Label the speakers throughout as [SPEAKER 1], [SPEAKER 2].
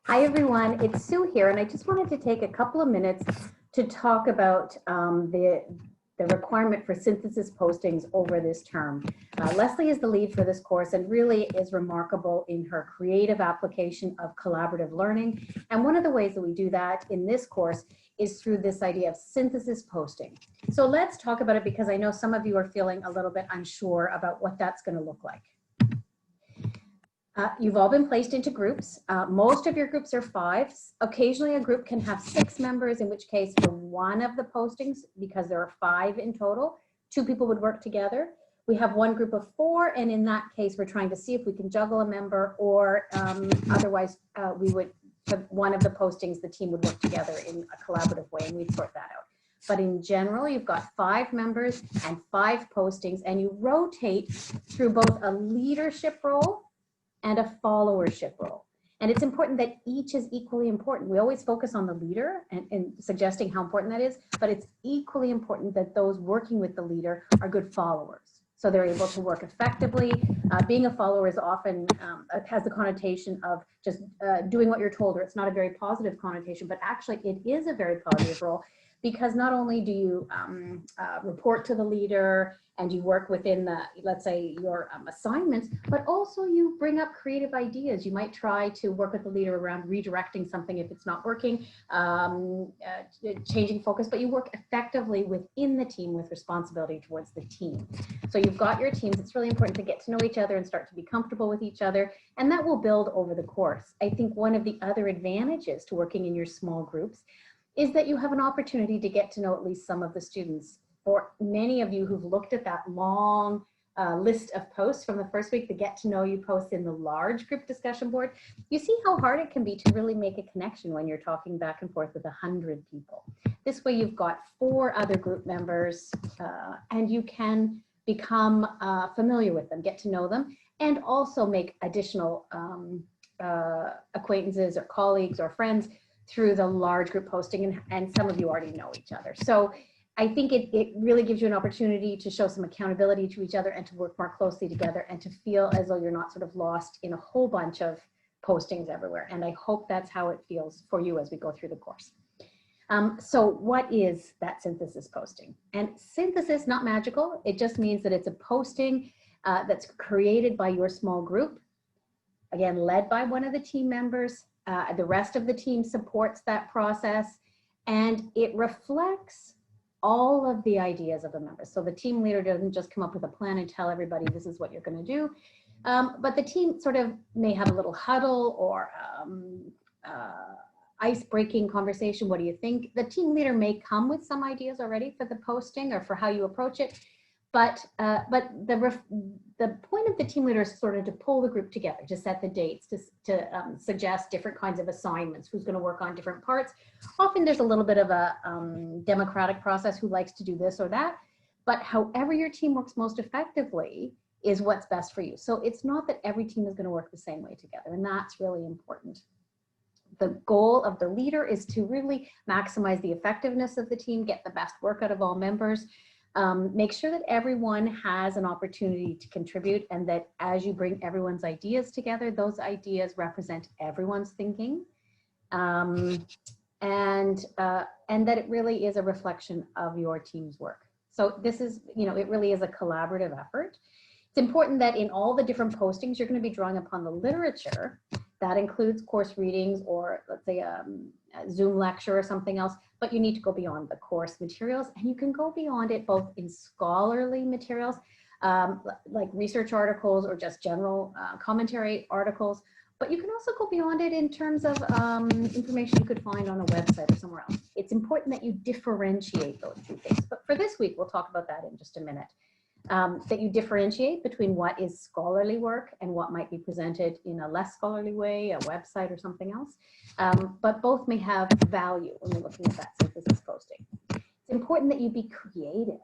[SPEAKER 1] Hi, everyone. It's Sue here, and I just wanted to take a couple of minutes to talk about the requirement for synthesis postings over this term. Leslie is the lead for this course and really is remarkable in her creative application of collaborative learning. And one of the ways that we do that in this course is through this idea of synthesis posting. So let's talk about it because I know some of you are feeling a little bit unsure about what that's going to look like. You've all been placed into groups. Most of your groups are 5. Occasionally a group can have 6 members, in which case for one of the postings, because there are 5 in total, 2 people would work together. We have one group of 4, and in that case, we're trying to see if we can juggle a member, or otherwise we would, for one of the postings, the team would work together in a collaborative way, and we'd sort that out. But in general, you've got 5 members and 5 postings, and you rotate through both a leadership role and a followership role. And it's important that each is equally important. We always focus on the leader and suggesting how important that is, but it's equally important that those working with the leader are good followers. So they're able to work effectively. Being a follower is often, has the connotation of just doing what you're told, or it's not a very positive connotation, but actually it is a very positive role, because not only do you report to the leader and you work within the, let's say, your assignments, but also you bring up creative ideas. You might try to work with the leader around redirecting something if it's not working, changing focus, but you work effectively within the team with responsibility towards the team. So you've got your teams. It's really important to get to know each other and start to be comfortable with each other, and that will build over the course. I think one of the other advantages to working in your small groups is that you have an opportunity to get to know at least some of the students. For many of you who've looked at that long list of posts from the first week, the get to know you posts in the large group discussion board, you see how hard it can be to really make a connection when you're talking back and forth with 100 people. This way you've got 4 other group members and you can become familiar with them, get to know them, and also make additional acquaintances or colleagues or friends through the large group posting, and some of you already know each other. So I think it really gives you an opportunity to show some accountability to each other and to work more closely together and to feel as though you're not sort of lost in a whole bunch of postings everywhere. And I hope that's how it feels for you as we go through the course. So what is that synthesis posting? And synthesis, not magical. It just means that it's a posting that's created by your small group, again, led by one of the team members. The rest of the team supports that process, and it reflects all of the ideas of the members. So the team leader doesn't just come up with a plan and tell everybody this is what you're going to do, but the team sort of may have a little huddle or ice-breaking conversation. What do you think? The team leader may come with some ideas already for the posting or for how you approach it, but the point of the team leader is sort of to pull the group together, to set the dates, to suggest different kinds of assignments, who's going to work on different parts. Often there's a little bit of a democratic process, who likes to do this or that, but however your team works most effectively is what's best for you. So it's not that every team is going to work the same way together, and that's really important. The goal of the leader is to really maximize the effectiveness of the team, get the best work out of all members. Make sure that everyone has an opportunity to contribute, and that as you bring everyone's ideas together, those ideas represent everyone's thinking, and that it really is a reflection of your team's work. So this is, it really is a collaborative effort. It's important that in all the different postings, you're going to be drawing upon the literature. That includes course readings, or let's say a Zoom lecture or something else, but you need to go beyond the course materials, and you can go beyond it both in scholarly materials, like research articles or just general commentary articles, but you can also go beyond it in terms of information you could find on a website or somewhere else. It's important that you differentiate those two things, but for this week, we'll talk about that in just a minute. That you differentiate between what is scholarly work and what might be presented in a less scholarly way, a website or something else. But both may have value when you're looking at that synthesis posting. It's important that you be creative,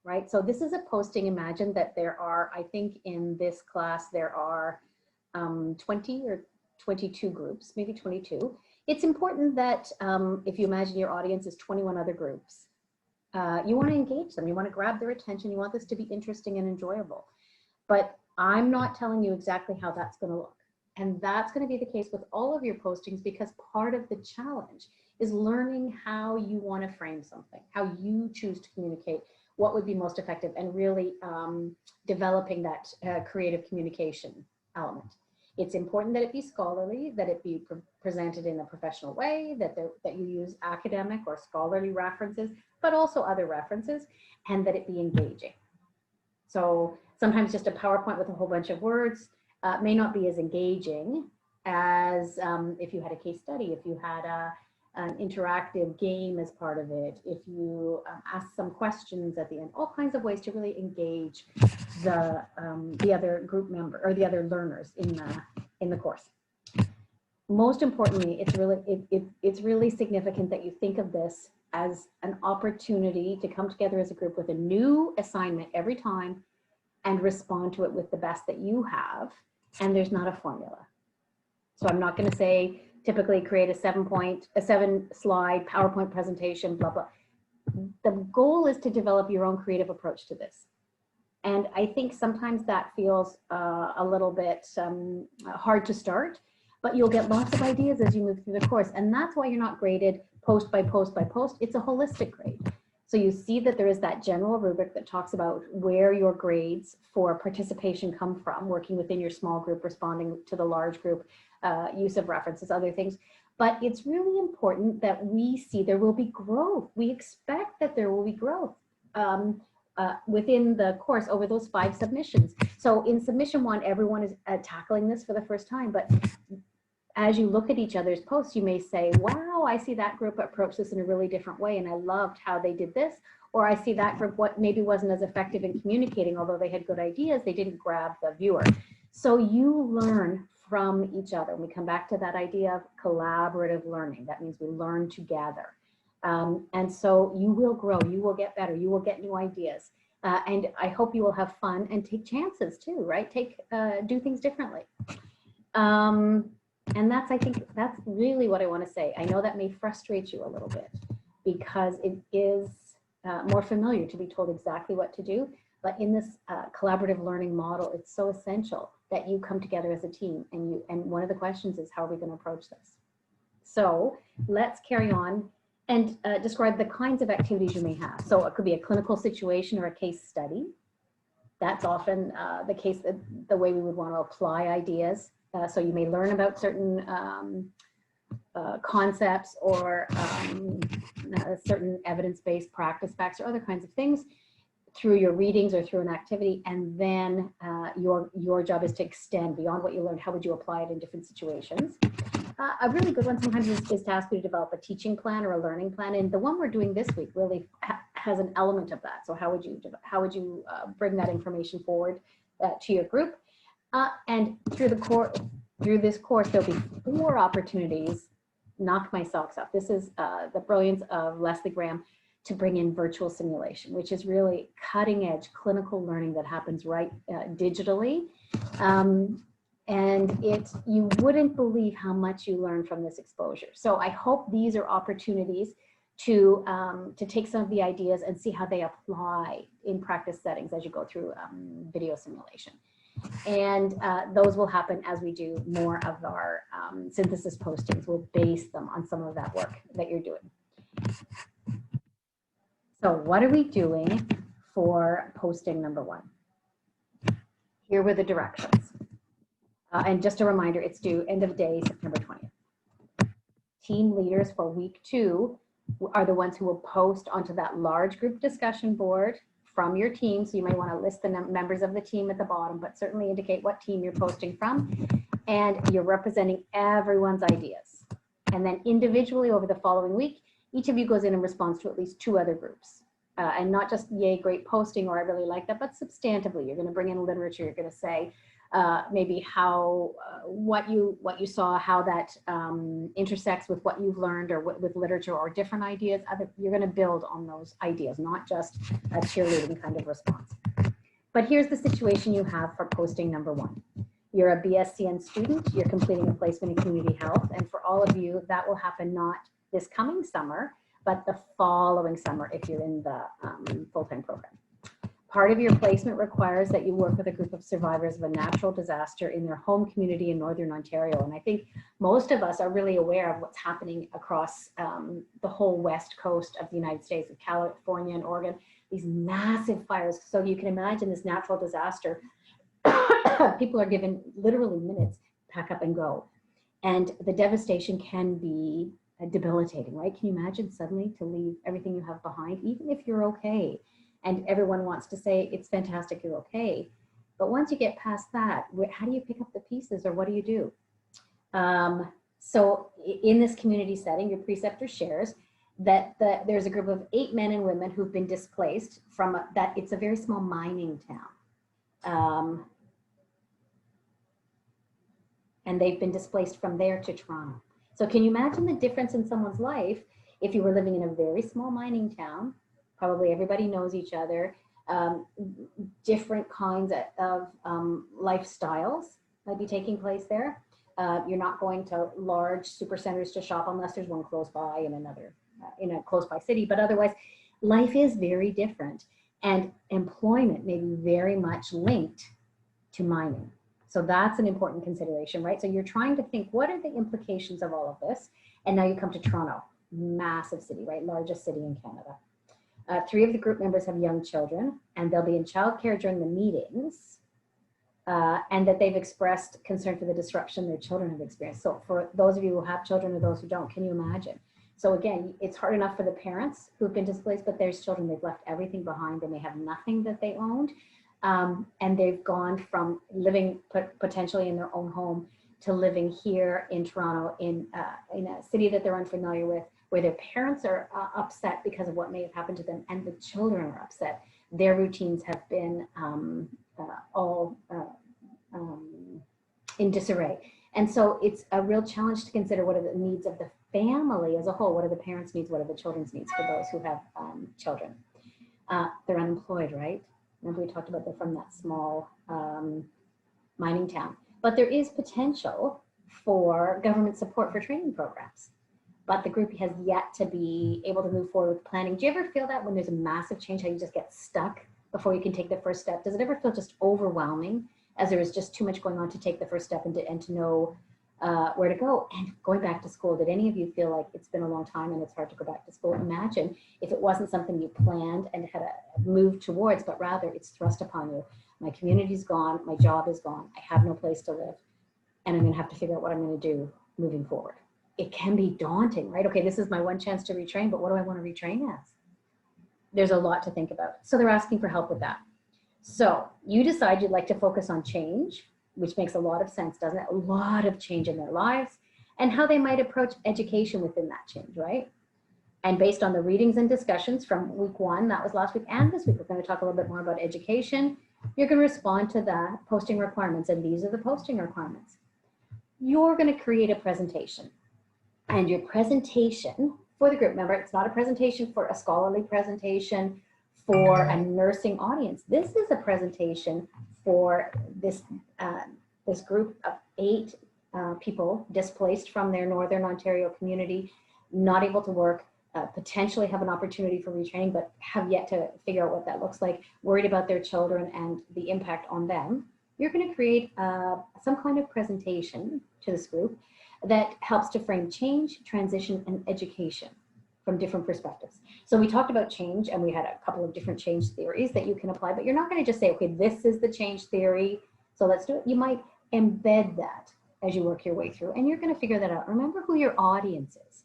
[SPEAKER 1] right? So this is a posting. Imagine that there are, I think in this class, there are 20 or 22 groups, maybe 22. It's important that if you imagine your audience is 21 other groups, you want to engage them, you want to grab their attention, you want this to be interesting and enjoyable. But I'm not telling you exactly how that's going to look. And that's going to be the case with all of your postings, because part of the challenge is learning how you want to frame something, how you choose to communicate, what would be most effective, and really developing that creative communication element. It's important that it be scholarly, that it be presented in a professional way, that you use academic or scholarly references, but also other references, and that it be engaging. So sometimes just a PowerPoint with a whole bunch of words may not be as engaging as if you had a case study, if you had an interactive game as part of it, if you ask some questions at the end, all kinds of ways to really engage the other group member or the other learners in the course. Most importantly, it's really significant that you think of this as an opportunity to come together as a group with a new assignment every time and respond to it with the best that you have. And there's not a formula. So I'm not going to say typically create a 7-slide PowerPoint presentation, blah, blah. The goal is to develop your own creative approach to this. And I think sometimes that feels a little bit hard to start, but you'll get lots of ideas as you move through the course. And that's why you're not graded post by post by post. It's a holistic grade. So you see that there is that general rubric that talks about where your grades for participation come from, working within your small group, responding to the large group, use of references, other things. But it's really important that we see there will be growth. We expect that there will be growth within the course over those 5 submissions. So in submission 1, everyone is tackling this for the first time, but as you look at each other's posts, you may say, wow, I see that group approach this in a really different way, and I loved how they did this. Or I see that group what maybe wasn't as effective in communicating, although they had good ideas, they didn't grab the viewer. So you learn from each other. We come back to that idea of collaborative learning. That means we learn together. And so you will grow, you will get better, you will get new ideas. And I hope you will have fun and take chances too, right? Do things differently. And I think that's really what I want to say. I know that may frustrate you a little bit because it is more familiar to be told exactly what to do. But in this collaborative learning model, it's so essential that you come together as a team. And one of the questions is, how are we going to approach this? So let's carry on and describe the kinds of activities you may have. So it could be a clinical situation or a case study. That's often the case, the way we would want to apply ideas. So you may learn about certain concepts or certain evidence-based practice facts or other kinds of things through your readings or through an activity. And then your job is to extend beyond what you learned. How would you apply it in different situations? A really good one sometimes is to ask you to develop a teaching plan or a learning plan. And the one we're doing this week really has an element of that. So how would you bring that information forward to your group? And through this course, there'll be 4 opportunities. Knock my socks off. This is the brilliance of Leslie Graham to bring in virtual simulation, which is really cutting edge clinical learning that happens right digitally. And you wouldn't believe how much you learn from this exposure. So I hope these are opportunities to take some of the ideas and see how they apply in practice settings as you go through video simulation. And those will happen as we do more of our synthesis postings. We'll base them on some of that work that you're doing. So what are we doing for posting number 1? Here were the directions. And just a reminder, it's due end of day, September 20th. Team leaders for week 2 are the ones who will post onto that large group discussion board from your team. So you may want to list the members of the team at the bottom, but certainly indicate what team you're posting from. And you're representing everyone's ideas. And then individually over the following week, each of you goes in and responds to at least 2 other groups. And not just, yay, great posting, or I really like that, but substantively. You're going to bring in literature. You're going to say maybe how, what you saw, how that intersects with what you've learned or with literature or different ideas. You're going to build on those ideas, not just a cheerleading kind of response. But here's the situation you have for posting number 1. You're a BSCN student. You're completing a placement in community health. And for all of you, that will happen not this coming summer, but the following summer if you're in the full-time program. Part of your placement requires that you work with a group of survivors of a natural disaster in their home community in Northern Ontario. And I think most of us are really aware of what's happening across the whole west coast of the United States, of California and Oregon, these massive fires. So you can imagine this natural disaster. People are given literally minutes, pack up and go. And the devastation can be debilitating, right? Can you imagine suddenly to leave everything you have behind, even if you're okay? And everyone wants to say, it's fantastic, you're okay. But once you get past that, how do you pick up the pieces, or what do you do? So in this community setting, your preceptor shares that there's a group of 8 men and women who've been displaced from that. It's a very small mining town. And they've been displaced from there to Toronto. So can you imagine the difference in someone's life if you were living in a very small mining town? Probably everybody knows each other. Different kinds of lifestyles might be taking place there. You're not going to large super centers to shop unless there's one close by in another, in a close by city. But otherwise, life is very different. And employment may be very much linked to mining. So that's an important consideration, right? So you're trying to think, what are the implications of all of this? And now you come to Toronto, massive city, right? Largest city in Canada. 3 of the group members have young children, and they'll be in childcare during the meetings, and that they've expressed concern for the disruption their children have experienced. So for those of you who have children or those who don't, can you imagine? So again, it's hard enough for the parents who've been displaced, but there's children, they've left everything behind. They may have nothing that they owned, and they've gone from living potentially in their own home to living here in Toronto in a city that they're unfamiliar with, where their parents are upset because of what may have happened to them, and the children are upset. Their routines have been all in disarray. And so it's a real challenge to consider what are the needs of the family as a whole. What are the parents' needs? What are the children's needs for those who have children? They're unemployed, right? Remember we talked about they're from that small mining town. But there is potential for government support for training programs. But the group has yet to be able to move forward with planning. Do you ever feel that when there's a massive change, how you just get stuck before you can take the first step? Does it ever feel just overwhelming, as there is just too much going on to take the first step and to know where to go? And going back to school, did any of you feel like it's been a long time and it's hard to go back to school? Imagine if it wasn't something you planned and had moved towards, but rather it's thrust upon you. My community's gone, my job is gone, I have no place to live, and I'm gonna have to figure out what I'm gonna do moving forward. It can be daunting, right? Okay, this is my one chance to retrain, but what do I want to retrain as? There's a lot to think about. So they're asking for help with that. So you decide you'd like to focus on change, which makes a lot of sense, doesn't it? A lot of change in their lives, and how they might approach education within that change, right? And based on the readings and discussions from week 1, that was last week, and this week, we're going to talk a little bit more about education. You're going to respond to the posting requirements, and these are the posting requirements. You're going to create a presentation. And your presentation for the group member, it's not a presentation for a scholarly presentation for a nursing audience. This is a presentation for this, this group of 8 people displaced from their Northern Ontario community, not able to work, potentially have an opportunity for retraining, but have yet to figure out what that looks like, worried about their children and the impact on them. You're going to create some kind of presentation to this group that helps to frame change, transition, and education from different perspectives. So we talked about change, and we had a couple of different change theories that you can apply, but you're not going to just say, okay, this is the change theory, so let's do it. You might embed that as you work your way through, and you're going to figure that out. Remember who your audience is.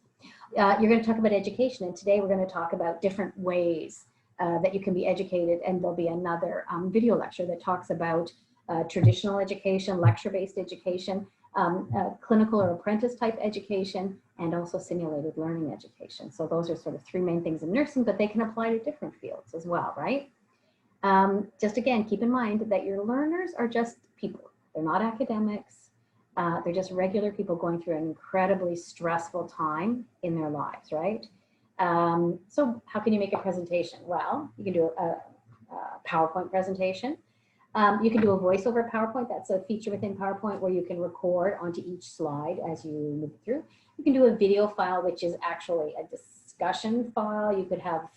[SPEAKER 1] You're going to talk about education, and today we're going to talk about different ways that you can be educated, and there'll be another video lecture that talks about traditional education, lecture-based education, clinical or apprentice type education, and also simulated learning education. So those are sort of 3 main things in nursing, but they can apply to different fields as well, right? Just again, keep in mind that your learners are just people. They're not academics. They're just regular people going through an incredibly stressful time in their lives, right? So how can you make a presentation? Well, you can do a PowerPoint presentation. You can do a voiceover PowerPoint. That's a feature within PowerPoint where you can record onto each slide as you move through. You can do a video file, which is actually a discussion file. You could have,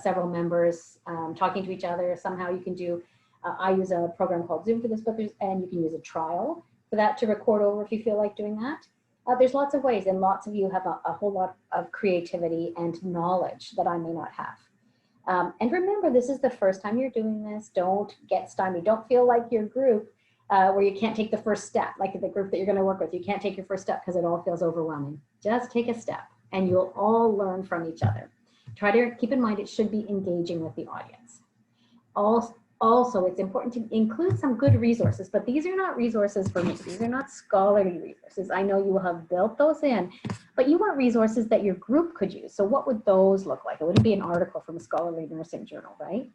[SPEAKER 1] several members talking to each other. Somehow you can do, I use a program called Zoom for this, and you can use a trial for that to record over if you feel like doing that. There's lots of ways, and lots of you have a whole lot of creativity and knowledge that I may not have. And remember, this is the first time you're doing this. Don't get stymied. Don't feel like your group where you can't take the first step, like the group that you're going to work with. You can't take your first step because it all feels overwhelming. Just take a step and you'll all learn from each other. Try to keep in mind it should be engaging with the audience. Also, it's important to include some good resources, but these are not resources for me. These are not scholarly resources. I know you will have built those in, but you want resources that your group could use. So what would those look like? It wouldn't be an article from a scholarly nursing journal, right?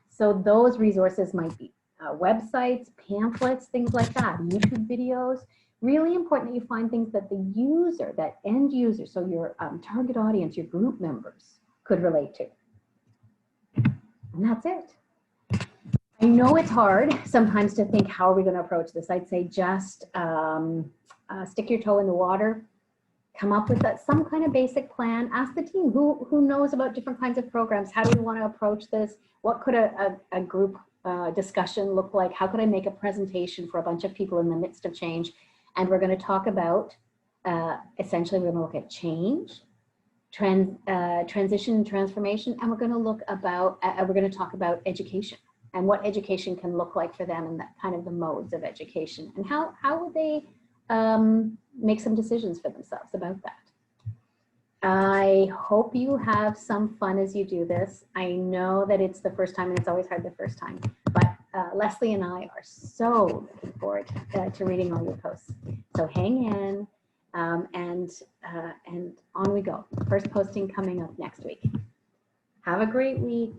[SPEAKER 1] So those resources might be websites, pamphlets, things like that, YouTube videos. Really important that you find things that the user, that end user, so your target audience, your group members could relate to. And that's it. I know it's hard sometimes to think, how are we going to approach this? I'd say just stick your toe in the water, come up with some kind of basic plan, ask the team who knows about different kinds of programs. How do we want to approach this? What could a group discussion look like? How could I make a presentation for a bunch of people in the midst of change? And we're going to talk about, essentially, we're going to look at change, transition and transformation, and we're going to look about, we're going to talk about education and what education can look like for them and that kind of the modes of education and how would they make some decisions for themselves about that. I hope you have some fun as you do this. I know that it's the first time and it's always hard the first time, but Leslie and I are so looking forward to reading all your posts. So hang in and on we go. First posting coming up next week. Have a great week.